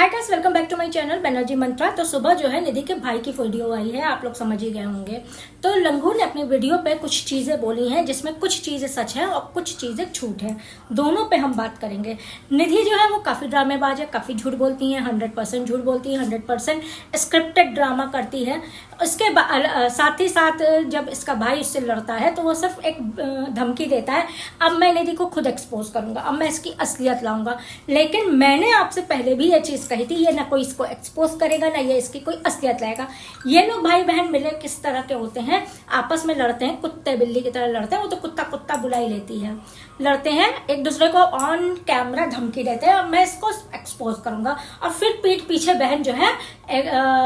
Hi guys, welcome back to my channel Banerjee Mantra. तो सुबह जो है निधि के भाई की वीडियो आई है, आप लोग समझ ही गए होंगे। तो लंगू ने अपनी वीडियो पे कुछ चीजें बोली हैं जिसमें कुछ चीजें सच है और कुछ चीजें झूठ है। दोनों पे हम बात करेंगे। निधि जो है वो काफी ड्रामेबाज है, काफी झूठ बोलती है, 100% झूठ बोलती है, 100% स्क्रिप्टेड ड्रामा करती है। उसके साथ ही साथ जब इसका भाई उससे लड़ता है तो वो सिर्फ एक धमकी देता है, अब मैं निधि को खुद एक्सपोज करूंगा, अब मैं इसकी असलियत लाऊंगा। लेकिन मैंने आपसे पहले भी ये चीज कही थी, ये ना कोई इसको एक्सपोज करेगा ना ये इसकी कोई असलियत लाएगा। ये लोग भाई बहन मिले किस तरह के होते हैं, आपस में लड़ते हैं, कुत्ते बिल्ली की तरह लड़ते हैं। वो तो कुत्ता कुत्ता बुलाई लेती है, लड़ते हैं, एक दूसरे को ऑन कैमरा धमकी देते हैं, मैं इसको एक्सपोज करूंगा। और फिर पीठ पीछे बहन जो है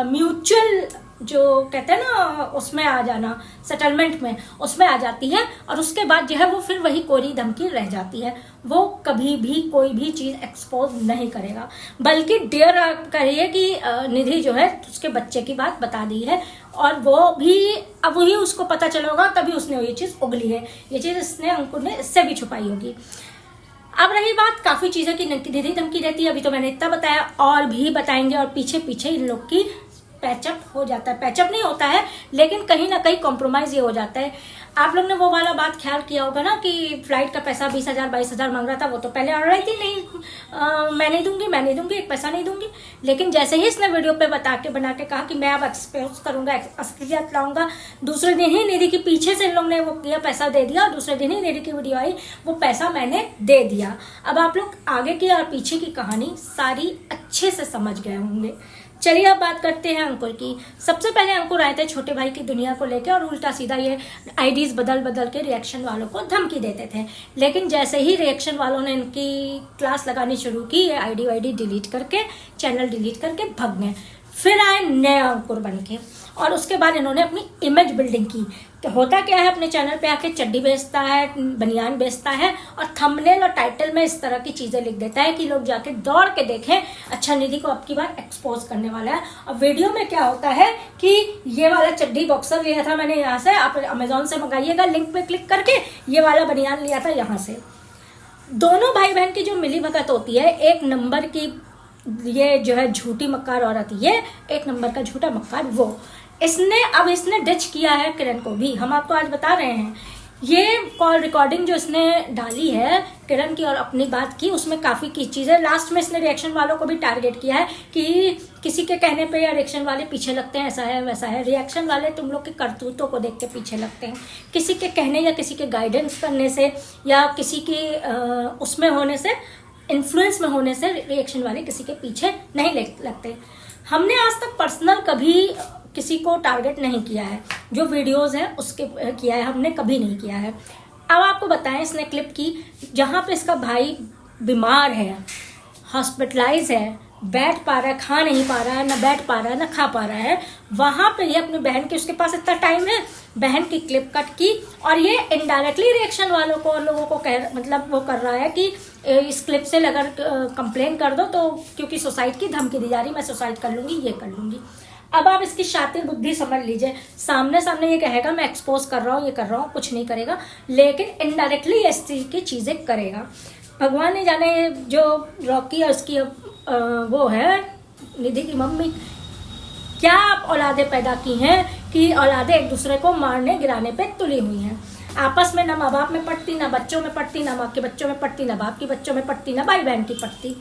म्यूचुअल जो कहते हैं ना उसमें आ जाना, सेटलमेंट में उसमें आ जाती है। और उसके बाद जो है वो फिर वही कोरी धमकी रह जाती है। वो कभी भी कोई भी चीज एक्सपोज नहीं करेगा, बल्कि डेयर करिए कि निधि जो है उसके बच्चे की बात बता दी है और वो भी अब वही उसको पता चला होगा, तभी उसने ये चीज उगली है। ये चीज इसने अंकुर ने इससे भी छुपाई होगी। अब रही बात काफी चीजें की निधि धमकी देती है, अभी तो मैंने इतना बताया, और भी बताएंगे। और पीछे पीछे इन लोग की पैचअप हो जाता है, पैचअप नहीं होता है लेकिन कहीं ना कहीं कॉम्प्रोमाइज ये हो जाता है। आप लोग ने वो वाला बात ख्याल किया होगा ना कि फ्लाइट का पैसा 20,000 22,000 मांग रहा था, वो तो पहले अड़ रही थी, नहीं मैं नहीं दूंगी, एक पैसा नहीं दूंगी। लेकिन जैसे ही इसने वीडियो पे बना के कहा कि मैं अब एक्सपोज करूंगा, असलियत लाऊंगा, दूसरे दिन ही निधि के पीछे से इन लोग ने वो किया, पैसा दे दिया। और दूसरे दिन ही निधि की वीडियो आई, वो पैसा मैंने दे दिया। अब आप लोग आगे की और पीछे की कहानी सारी अच्छे से समझ गए होंगे। चलिए अब बात करते हैं अंकुर की। सबसे पहले अंकुर आए थे छोटे भाई की दुनिया को लेकर और उल्टा सीधा ये आईडीज बदल बदल के रिएक्शन वालों को धमकी देते थे। लेकिन जैसे ही रिएक्शन वालों ने इनकी क्लास लगानी शुरू की, ये आईडी वाईडी डिलीट करके, चैनल डिलीट करके भाग गए। फिर आए नए अंकुर बन के और उसके बाद इन्होंने अपनी इमेज बिल्डिंग की। तो होता क्या है, अपने चैनल पे आके चड्डी बेचता है, बनियान बेचता है और थंबनेल और टाइटल में इस तरह की चीजें लिख देता है कि लोग जाके दौड़ के देखें, अच्छा निधि को अब की बार एक्सपोज करने वाला है। और वीडियो में क्या होता है कि ये वाला चड्डी बॉक्सर लिया था मैंने यहाँ से, आप अमेजोन से मंगाइएगा, लिंक पे क्लिक करके, ये वाला बनियान लिया था यहाँ से। दोनों भाई बहन की जो मिली भगत होती है, एक नंबर की ये जो है झूठी मक्कार औरत, ये एक नंबर का झूठा मक्कार वो। इसने डिच किया है किरण को भी, हम आपको आज बता रहे हैं। ये कॉल रिकॉर्डिंग जो इसने डाली है किरण की और अपनी बात की, उसमें काफी की चीजें, लास्ट में इसने रिएक्शन वालों को भी टारगेट किया है कि किसी के कहने पे या रिएक्शन वाले पीछे लगते हैं, ऐसा है वैसा है। रिएक्शन वाले तुम लोग के करतूतों को देख के पीछे लगते हैं, किसी के कहने या किसी के गाइडेंस करने से या किसी के उसमें होने से, इन्फ्लुएंस में होने से रिएक्शन वाले किसी के पीछे नहीं लगते। हमने आज तक पर्सनल कभी किसी को टारगेट नहीं किया है, जो वीडियोस है उसके किया है, हमने कभी नहीं किया है। अब आपको बताएं, इसने क्लिप की जहां पे इसका भाई बीमार है, हॉस्पिटलाइज है, बैठ पा रहा है, खा नहीं पा रहा है, ना बैठ पा रहा है ना खा पा रहा है, वहां पे ये अपनी बहन के, उसके पास इतना टाइम है, बहन की क्लिप कट की और ये इनडायरेक्टली रिएक्शन वालों को, लोगों को मतलब वो कर रहा है कि इस क्लिप से अगर कंप्लेन कर दो तो, क्योंकि सुसाइड की धमकी दी जा रही, मैं सुसाइड कर लूंगी, ये कर लूंगी। अब आप इसकी शातिर बुद्धि समझ लीजिए, सामने सामने ये कहेगा मैं एक्सपोज कर रहा हूँ, ये कर रहा हूँ, कुछ नहीं करेगा, लेकिन इनडायरेक्टली इस चीज की चीजें करेगा। भगवान ने जाने जो रॉकी और उसकी वो है निधि की मम्मी, क्या औलादें पैदा की हैं कि औलादें एक दूसरे को मारने गिराने पे तुली हुई हैं। आपस में ना माँ बाप में पड़ती, ना बच्चों में पड़ती, ना माँ के बच्चों में पड़ती, ना बाप के बच्चों में पड़ती, ना भाई बहन की पड़ती।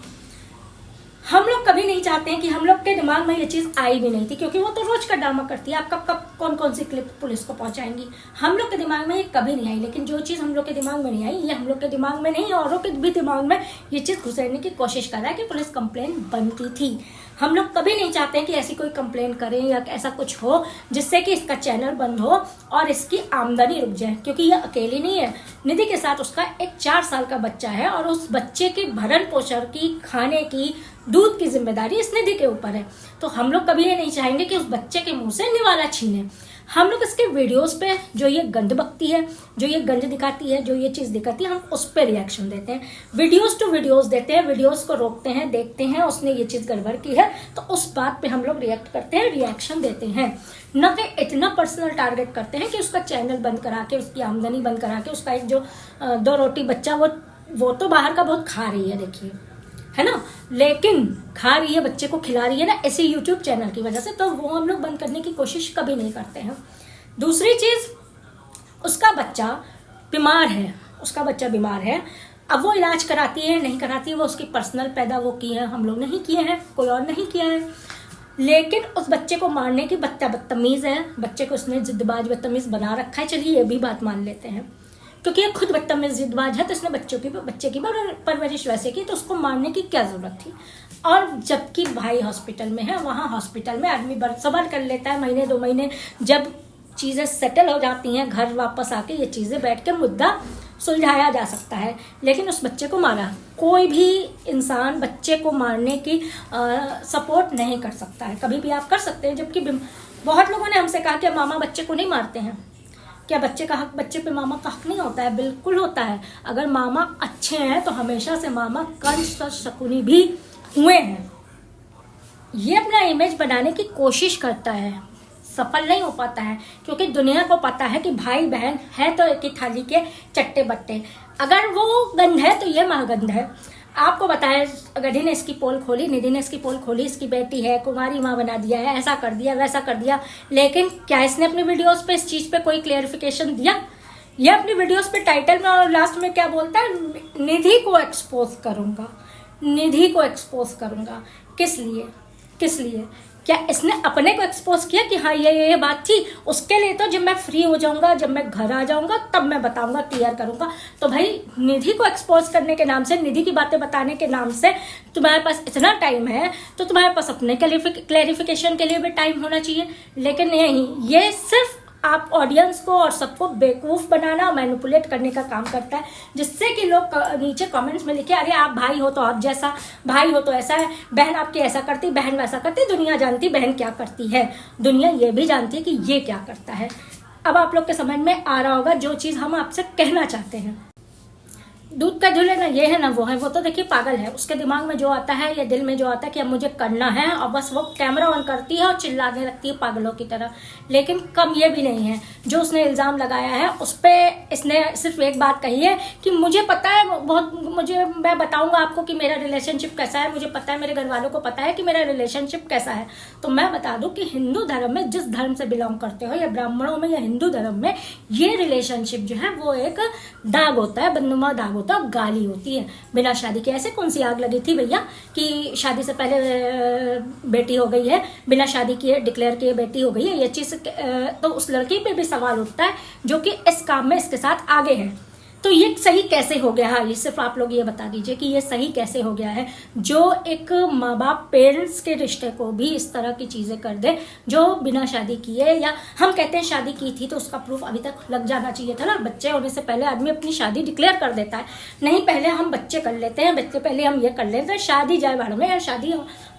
हम लोग कभी नहीं चाहते हैं कि, हम लोग के दिमाग में ये चीज आई भी नहीं थी, क्योंकि वो तो रोज का ड्रामा करती है, आप कब कब कौन कौन सी क्लिप पुलिस को पहुंचाएंगी। हम लोग के दिमाग में ये कभी नहीं आई। लेकिन जो चीज हम लोग के दिमाग में नहीं आई, ये हम लोग के दिमाग में नहीं, औरों के भी दिमाग में ये चीज घुसेड़ने की कोशिश कर रहा है कि पुलिस कंप्लेन बनती थी। हम लोग कभी नहीं चाहते हैं कि ऐसी कोई कंप्लेन करें या ऐसा कुछ हो जिससे कि इसका चैनल बंद हो और इसकी आमदनी रुक जाए, क्योंकि ये अकेली नहीं है। निधि के साथ उसका एक 4 साल का बच्चा है और उस बच्चे के भरण पोषण की, खाने की, दूध की जिम्मेदारी इस निधि के ऊपर है। तो हम लोग कभी ये नहीं चाहेंगे कि उस बच्चे के मुंह से निवाला छीने। हम लोग इसके वीडियोस पे जो ये गंद बकती है, जो ये गंद दिखाती है, जो ये चीज दिखाती है, हम उस पे रिएक्शन देते हैं, वीडियोस टू वीडियोस देते हैं, वीडियोस को रोकते हैं, देखते हैं उसने ये चीज गड़बड़ की है तो उस बात पे हम लोग रिएक्ट करते हैं, रिएक्शन देते हैं। न कि इतना पर्सनल टारगेट करते हैं कि उसका चैनल बंद करा के, उसकी आमदनी बंद करा के, उसका एक जो 2 रोटी बच्चा वो तो बाहर का बहुत खा रही है, देखिए है ना, लेकिन खा रही है, बच्चे को खिला रही है ना ऐसे यूट्यूब चैनल की वजह से, तो वो हम लोग बंद करने की कोशिश कभी नहीं करते हैं। दूसरी चीज़, उसका बच्चा बीमार है, अब वो इलाज कराती है नहीं कराती है, वो उसकी पर्सनल पैदा वो की है, हम लोग नहीं किए हैं, कोई और नहीं किया है, लेकिन उस बच्चे को मारने की बच्चा बदतमीज़ है, बच्चे को उसने जिद्दबाज बदतमीज़ बना रखा है। चलिए ये भी बात मान लेते हैं, क्योंकि ये खुद बदतमीज जिद्दबाज है, तो इसने बच्चे की परवरिश वैसे की, तो उसको मारने की क्या जरूरत थी। और जबकि भाई हॉस्पिटल में है, वहाँ हॉस्पिटल में आदमी सब्र कर लेता है, महीने 2 महीने, जब चीज़ें सेटल हो जाती हैं घर वापस आके ये चीज़ें बैठ के मुद्दा सुलझाया जा सकता है। लेकिन उस बच्चे को मारा, कोई भी इंसान बच्चे को मारने की सपोर्ट नहीं कर सकता है, कभी भी आप कर सकते हैं। जबकि बहुत लोगों ने हमसे कहा कि मामा बच्चे को नहीं मारते हैं, क्या बच्चे का हक, बच्चे पे मामा का हक नहीं होता है? बिल्कुल होता है। अगर मामा अच्छे हैं तो हमेशा से मामा कंस और शकुनी भी हुए हैं। ये अपना इमेज बनाने की कोशिश करता है, सफल नहीं हो पाता है, क्योंकि दुनिया को पता है कि भाई बहन है तो एक ही थाली के चट्टे बट्टे। अगर वो गंध है तो ये महागंध है। आपको बताया, गधी ने इसकी पोल खोली, निधि ने इसकी पोल खोली, इसकी बेटी है, कुमारी माँ बना दिया है, ऐसा कर दिया वैसा कर दिया, लेकिन क्या इसने अपनी वीडियोस पे इस चीज़ पे कोई क्लेरिफिकेशन दिया? ये अपनी वीडियोस पे टाइटल में और लास्ट में क्या बोलता है? निधि को एक्सपोज करूंगा, निधि को एक्सपोज करूंगा। किस लिए? क्या इसने अपने को एक्सपोज किया कि हाँ ये बात थी? उसके लिए तो जब मैं फ्री हो जाऊंगा, जब मैं घर आ जाऊंगा, तब मैं बताऊंगा, क्लियर करूंगा। तो भाई निधि को एक्सपोज करने के नाम से, निधि की बातें बताने के नाम से तुम्हारे पास इतना टाइम है, तो तुम्हारे पास अपने क्लैरिफिकेशन के लिए भी टाइम होना चाहिए। लेकिन नहीं, ये सिर्फ आप ऑडियंस को और सबको बेवकूफ़ बनाना और मैनिपुलेट करने का काम करता है, जिससे कि लोग नीचे कमेंट्स में लिखे, अरे आप भाई हो तो आप जैसा, भाई हो तो ऐसा है, बहन आपकी ऐसा करती, बहन वैसा करती। दुनिया जानती बहन क्या करती है, दुनिया ये भी जानती है कि ये क्या करता है। अब आप लोग के समझ में आ रहा होगा जो चीज़ हम आपसे कहना चाहते हैं। दूध का झूले ना ये है ना वो है, वो तो देखिए पागल है। उसके दिमाग में जो आता है या दिल में जो आता है कि अब मुझे करना है, और बस वो कैमरा ऑन करती है और चिल्लाने लगती है पागलों की तरह। लेकिन कम ये भी नहीं है, जो उसने इल्ज़ाम लगाया है उस पर इसने सिर्फ एक बात कही है कि मुझे पता है मैं बताऊंगा आपको कि मेरा रिलेशनशिप कैसा है, मुझे पता है, मेरे घर वालों को पता है कि मेरा रिलेशनशिप कैसा है। तो मैं बता दूं कि हिंदू धर्म में, जिस धर्म से बिलोंग करते हो, या ब्राह्मणों में या हिंदू धर्म में, ये रिलेशनशिप जो है वो एक दाग होता है, बदनुमा दाग होता है, गाली होती है। बिना शादी के ऐसे कौन सी आग लगी थी भैया कि शादी से पहले बेटी हो गई है, बिना शादी किए डिक्लेयर किए बेटी हो गई है? ये चीज तो उस लड़की पे भी सवाल उठता है जो कि इस काम में इसके साथ आगे है। तो ये सही कैसे हो गया है? ये सिर्फ आप लोग ये बता दीजिए कि ये सही कैसे हो गया है, जो एक माँ बाप पेरेंट्स के रिश्ते को भी इस तरह की चीजें कर दे, जो बिना शादी किए, या हम कहते हैं शादी की थी तो उसका प्रूफ अभी तक लग जाना चाहिए था ना। बच्चे होने से पहले आदमी अपनी शादी डिक्लेयर कर देता है, नहीं पहले हम बच्चे कर लेते हैं, बच्चे पहले हम ये कर लेते हैं, शादी जाए बाद में, या शादी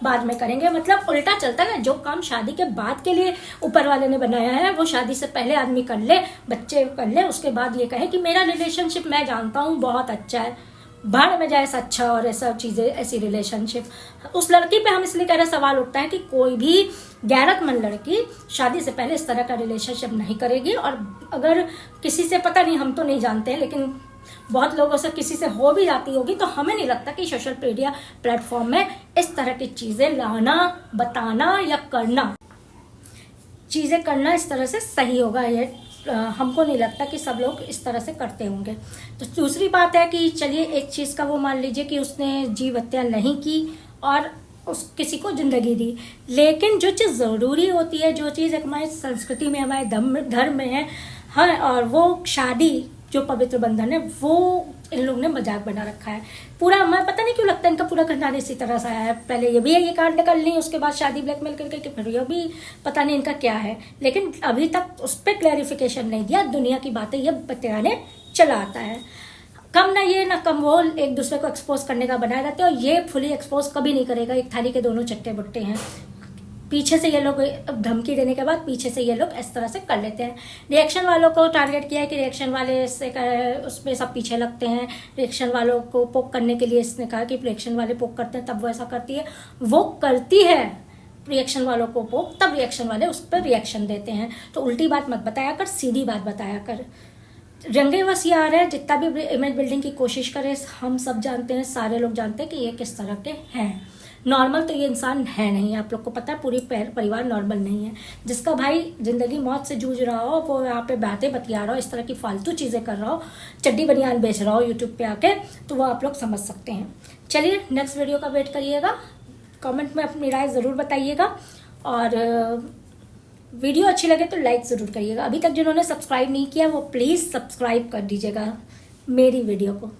बाद में करेंगे। मतलब उल्टा चलता है ना, जो काम शादी के बाद के लिए ऊपर वाले ने बनाया है वो शादी से पहले आदमी कर ले, बच्चे कर ले, उसके बाद ये कहे कि मेरा रिलेशनशिप मैं जानता हूँ बहुत अच्छा है, भाड़ में जाए ऐसा अच्छा और ऐसा चीजें, ऐसी रिलेशनशिप। उस लड़की पे हम इसलिए कह रहे, सवाल उठता है कि कोई भी गैरतमंद लड़की शादी से पहले इस तरह का रिलेशनशिप नहीं करेगी। और अगर किसी से, पता नहीं, हम तो नहीं जानते हैं, लेकिन बहुत लोगों से किसी से हो भी जाती होगी, तो हमें नहीं लगता कि सोशल मीडिया प्लेटफॉर्म में इस तरह की चीजें लाना, बताना या चीजें करना इस तरह से सही होगा। ये हमको नहीं लगता कि सब लोग इस तरह से करते होंगे। तो दूसरी बात है कि चलिए एक चीज़ का वो मान लीजिए कि उसने जीव हत्या नहीं की और उस किसी को जिंदगी दी, लेकिन जो चीज़ ज़रूरी होती है, जो चीज़ हमारी संस्कृति में, हमारे धर्म में है, हाँ, और वो शादी जो पवित्र बंधन है, वो इन लोगों ने मजाक बना रखा है पूरा। मैं पता नहीं क्यों लगता है इनका पूरा खानदान इसी तरह से आया है। पहले ये भी है, ये कांड कर ली, उसके बाद शादी ब्लैकमेल करके, फिर ये भी पता नहीं इनका क्या है, लेकिन अभी तक उस पर क्लैरिफिकेशन नहीं दिया। दुनिया की बातें ये बतलाने चला आता है। कम ना ये ना कम वो एक दूसरे को एक्सपोज करने का बनाए रहते हैं, और ये फुली एक्सपोज कभी नहीं करेगा। एक थाली के दोनों चट्टे बुट्टे हैं। पीछे से ये लोग धमकी देने के बाद पीछे से ये लोग इस तरह से कर लेते हैं। रिएक्शन वालों को टारगेट किया है कि रिएक्शन वाले से उसमें सब पीछे लगते हैं। रिएक्शन वालों को पोक करने के लिए इसने कहा कि रिएक्शन वाले पोक करते हैं तब वो ऐसा करती है। वो करती है रिएक्शन वालों को पोक, तब रिएक्शन वाले उस पर रिएक्शन देते हैं। तो उल्टी बात मत बताया कर, सीधी बात बताया कर। रंगे वस ये आ रहा है, जितना भी इमेज बिल्डिंग की कोशिश करे, हम सब जानते हैं, सारे लोग जानते हैं कि ये किस तरह के हैं। नॉर्मल तो ये इंसान है नहीं, आप लोग को पता है, पूरी परिवार नॉर्मल नहीं है। जिसका भाई जिंदगी मौत से जूझ रहा हो, वो यहाँ पे बातें बतिया रहा हो, इस तरह की फालतू चीज़ें कर रहा हो, चड्डी बनियान बेच रहा हो यूट्यूब पे आके, तो वो आप लोग समझ सकते हैं। चलिए नेक्स्ट वीडियो का वेट करिएगा, कमेंट में अपनी राय ज़रूर बताइएगा, और वीडियो अच्छी लगे तो लाइक ज़रूर करिएगा। अभी तक जिन्होंने सब्सक्राइब नहीं किया वो प्लीज़ सब्सक्राइब कर दीजिएगा मेरी वीडियो को।